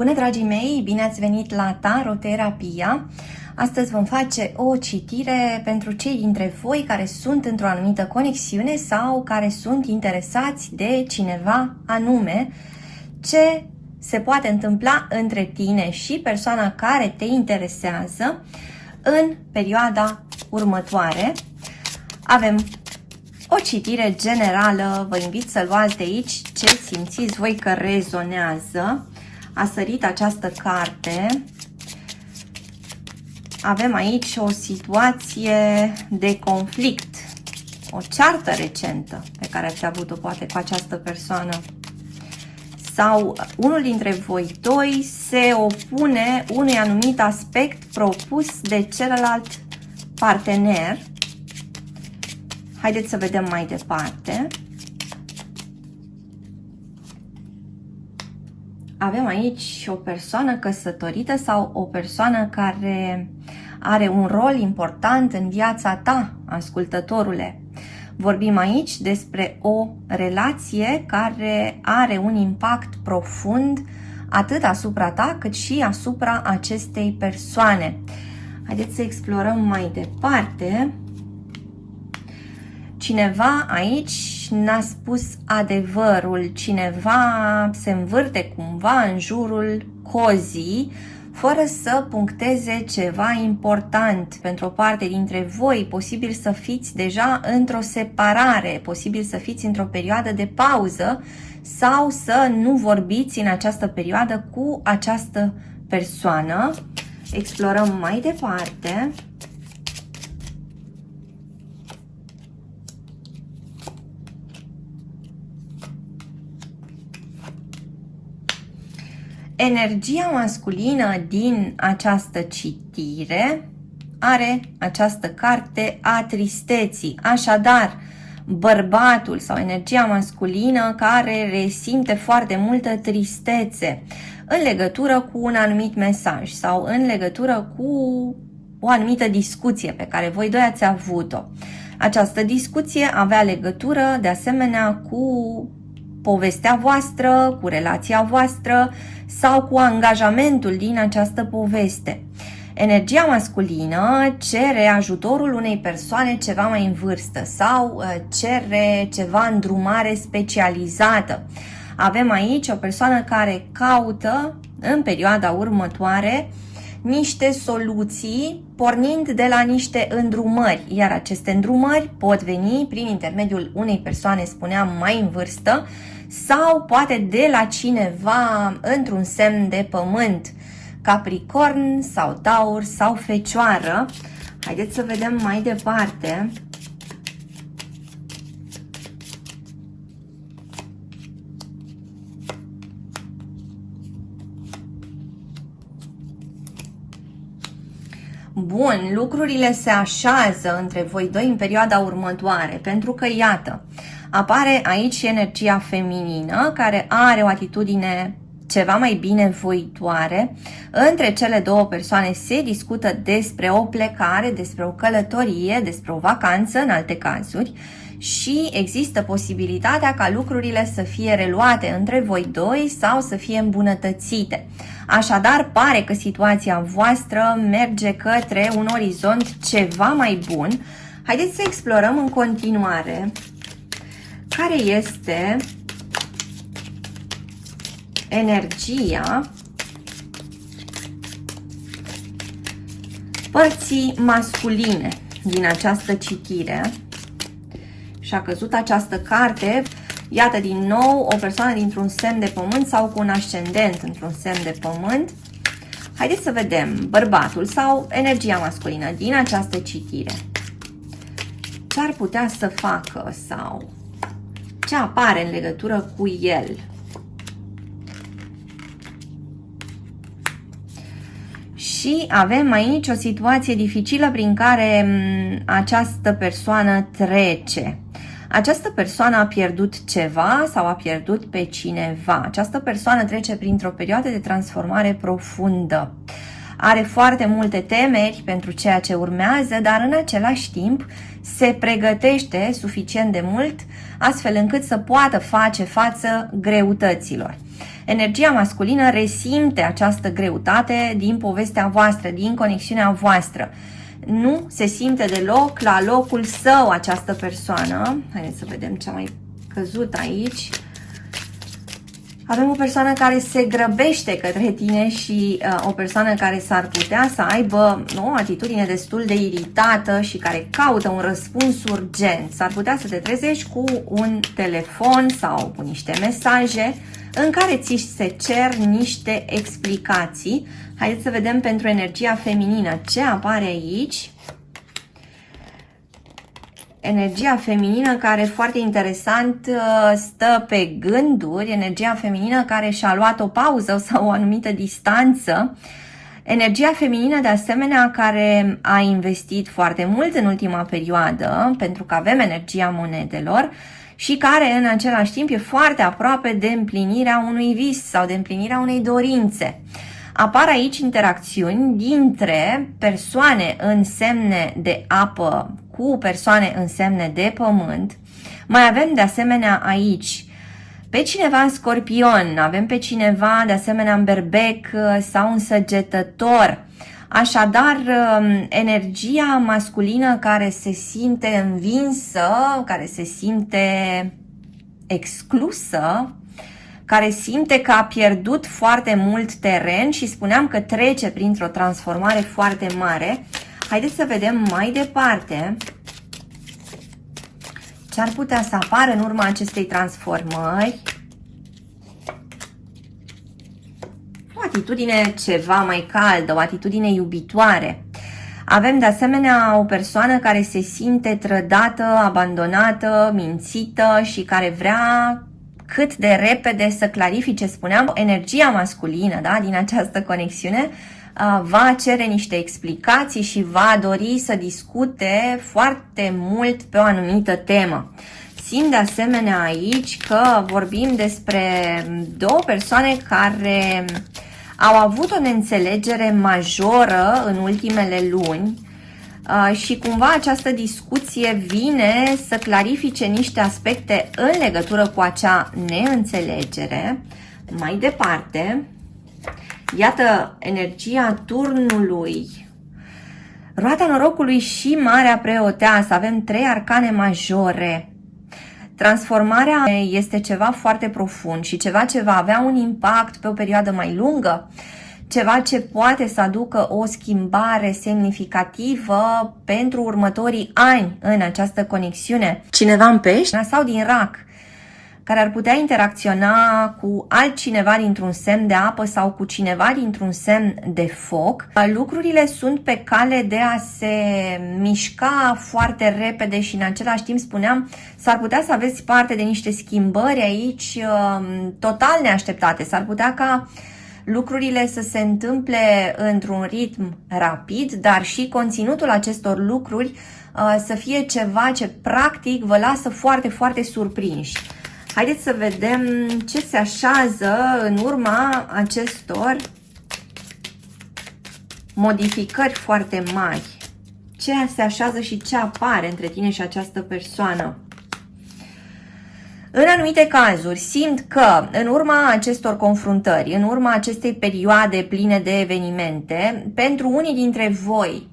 Bună, dragii mei! Bine ați venit la Taroterapia! Astăzi vom face o citire pentru cei dintre voi care sunt într-o anumită conexiune sau care sunt interesați de cineva anume. Ce se poate întâmpla între tine și persoana care te interesează în perioada următoare. Avem o citire generală, vă invit să luați de aici ce simțiți voi că rezonează. A sărit această carte. Avem aici o situație de conflict, o ceartă recentă pe care ați avut-o poate cu această persoană. Sau unul dintre voi doi se opune unui anumit aspect propus de celălalt partener. Haideți să vedem mai departe. Avem aici o persoană căsătorită sau o persoană care are un rol important în viața ta, ascultătorule. Vorbim aici despre o relație care are un impact profund atât asupra ta cât și asupra acestei persoane. Haideți să explorăm mai departe. Cineva aici n-a spus adevărul, cineva se învârte cumva în jurul cozii, fără să puncteze ceva important. Pentru o parte dintre voi, posibil să fiți deja într-o separare, posibil să fiți într-o perioadă de pauză sau să nu vorbiți în această perioadă cu această persoană. Explorăm mai departe. Energia masculină din această citire are această carte a tristeții. Așadar, bărbatul sau energia masculină care resimte foarte multă tristețe în legătură cu un anumit mesaj sau în legătură cu o anumită discuție pe care voi doi ați avut-o. Această discuție avea legătură de asemenea cu povestea voastră, cu relația voastră sau cu angajamentul din această poveste. Energia masculină cere ajutorul unei persoane ceva mai în vârstă sau cere ceva îndrumare specializată. Avem aici o persoană care caută în perioada următoare niște soluții pornind de la niște îndrumări, iar aceste îndrumări pot veni prin intermediul unei persoane, spuneam, mai în vârstă sau poate de la cineva într-un semn de pământ, Capricorn sau Taur sau Fecioară. Haideți să vedem mai departe. Bun, lucrurile se așează între voi doi în perioada următoare, pentru că, iată, apare aici energia feminină, care are o atitudine ceva mai binevoitoare. Între cele două persoane se discută despre o plecare, despre o călătorie, despre o vacanță, în alte cazuri, și există posibilitatea ca lucrurile să fie reluate între voi doi sau să fie îmbunătățite. Așadar, pare că situația voastră merge către un orizont ceva mai bun. Haideți să explorăm în continuare care este energia părții masculine din această citire. Și a căzut această carte, iată din nou o persoană dintr-un semn de pământ sau cu un ascendent într-un semn de pământ. Haideți să vedem bărbatul sau energia masculină din această citire. Ce ar putea să facă sau ce apare în legătură cu el? Și avem aici o situație dificilă prin care această persoană trece. Această persoană a pierdut ceva sau a pierdut pe cineva. Această persoană trece printr-o perioadă de transformare profundă. are foarte multe temeri pentru ceea ce urmează, dar în același timp se pregătește suficient de mult astfel încât să poată face față greutăților. Energia masculină resimte această greutate din povestea voastră, din conexiunea voastră. Nu se simte deloc la locul său această persoană. Haideți să vedem ce a mai căzut aici. Avem o persoană care se grăbește către tine și o persoană care s-ar putea să aibă o atitudine destul de iritată și care caută un răspuns urgent. S-ar putea să te trezești cu un telefon sau cu niște mesaje în care ți se cer niște explicații. Haideți să vedem pentru energia feminină ce apare aici. Energia feminină care, foarte interesant, stă pe gânduri, energia feminină care și-a luat o pauză sau o anumită distanță, energia feminină de asemenea care a investit foarte mult în ultima perioadă, pentru că avem energia monedelor, și care în același timp e foarte aproape de împlinirea unui vis sau de împlinirea unei dorințe. Apar aici interacțiuni dintre persoane în semne de apă cu persoane în semne de pământ. Mai avem de asemenea aici pe cineva în Scorpion, avem pe cineva de asemenea în Berbec sau în Săgetător. Așadar, energia masculină care se simte învinsă, care se simte exclusă, care simte că a pierdut foarte mult teren și spuneam că trece printr-o transformare foarte mare. Haideți să vedem mai departe ce ar putea să apară în urma acestei transformări. O atitudine ceva mai caldă, o atitudine iubitoare. Avem de asemenea o persoană care se simte trădată, abandonată, mințită și care vrea cât de repede să clarifice, spuneam, energia masculină, da, din această conexiune, va cere niște explicații și va dori să discute foarte mult pe o anumită temă. Simt de asemenea aici că vorbim despre două persoane care au avut o neînțelegere majoră în ultimele luni și cumva această discuție vine să clarifice niște aspecte în legătură cu acea neînțelegere. Mai departe, iată energia turnului, roata norocului și Marea Preoteasă. Avem 3 arcane majore. Transformarea este ceva foarte profund și ceva ce va avea un impact pe o perioadă mai lungă, ceva ce poate să aducă o schimbare semnificativă pentru următorii ani în această conexiune. Cineva în pești sau din rac, care ar putea interacționa cu altcineva dintr-un semn de apă sau cu cineva dintr-un semn de foc. Lucrurile sunt pe cale de a se mișca foarte repede și în același timp, spuneam, s-ar putea să aveți parte de niște schimbări aici total neașteptate. S-ar putea ca lucrurile să se întâmple într-un ritm rapid, dar și conținutul acestor lucruri să fie ceva ce practic vă lasă foarte, foarte surprinși. Haideți să vedem ce se așează în urma acestor modificări foarte mari. Ce se așează și ce apare între tine și această persoană. În anumite cazuri simt că în urma acestor confruntări, în urma acestei perioade pline de evenimente, pentru unii dintre voi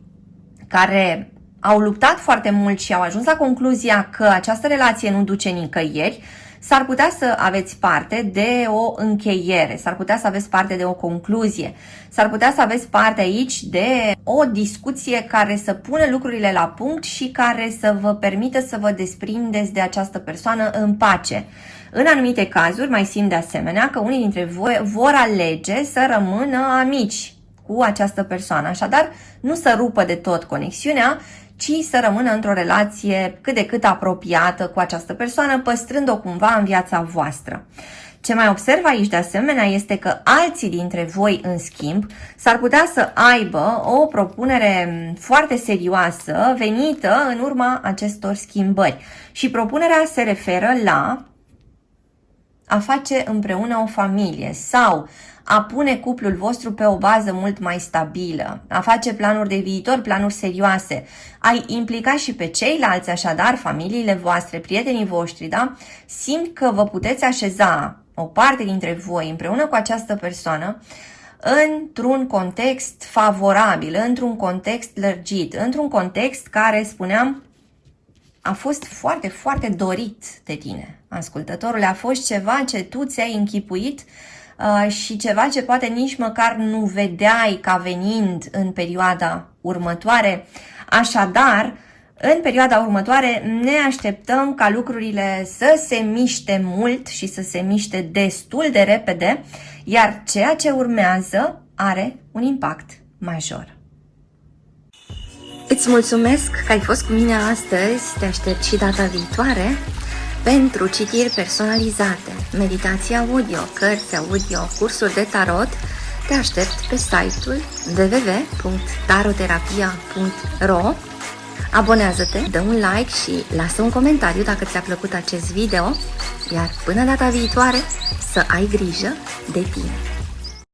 care au luptat foarte mult și au ajuns la concluzia că această relație nu duce nicăieri, s-ar putea să aveți parte de o încheiere, s-ar putea să aveți parte de o concluzie, s-ar putea să aveți parte aici de o discuție care să pună lucrurile la punct și care să vă permită să vă desprindeți de această persoană în pace. În anumite cazuri, mai simt de asemenea că unii dintre voi vor alege să rămână amici cu această persoană, așadar nu să rupă de tot conexiunea, ci să rămână într-o relație cât de cât apropiată cu această persoană, păstrând-o cumva în viața voastră. Ce mai observ aici de asemenea este că alții dintre voi, în schimb, s-ar putea să aibă o propunere foarte serioasă venită în urma acestor schimbări. Și propunerea se referă la a face împreună o familie sau a pune cuplul vostru pe o bază mult mai stabilă, a face planuri de viitor, planuri serioase, ai implica și pe ceilalți, așadar, familiile voastre, prietenii voștri, da? Simt că vă puteți așeza o parte dintre voi împreună cu această persoană într-un context favorabil, într-un context lărgit, într-un context care, spuneam, a fost foarte, foarte dorit de tine, ascultătorule. A fost ceva ce tu ți-ai închipuit și ceva ce poate nici măcar nu vedeai ca venind în perioada următoare. Așadar, în perioada următoare ne așteptăm ca lucrurile să se miște mult și să se miște destul de repede, iar ceea ce urmează are un impact major. Îți mulțumesc că ai fost cu mine astăzi, te aștept și data viitoare pentru citiri personalizate, meditații audio, cărți audio, cursuri de tarot. Te aștept pe site-ul www.taroterapia.ro. Abonează-te, dă un like și lasă un comentariu dacă ți-a plăcut acest video, iar până data viitoare să ai grijă de tine.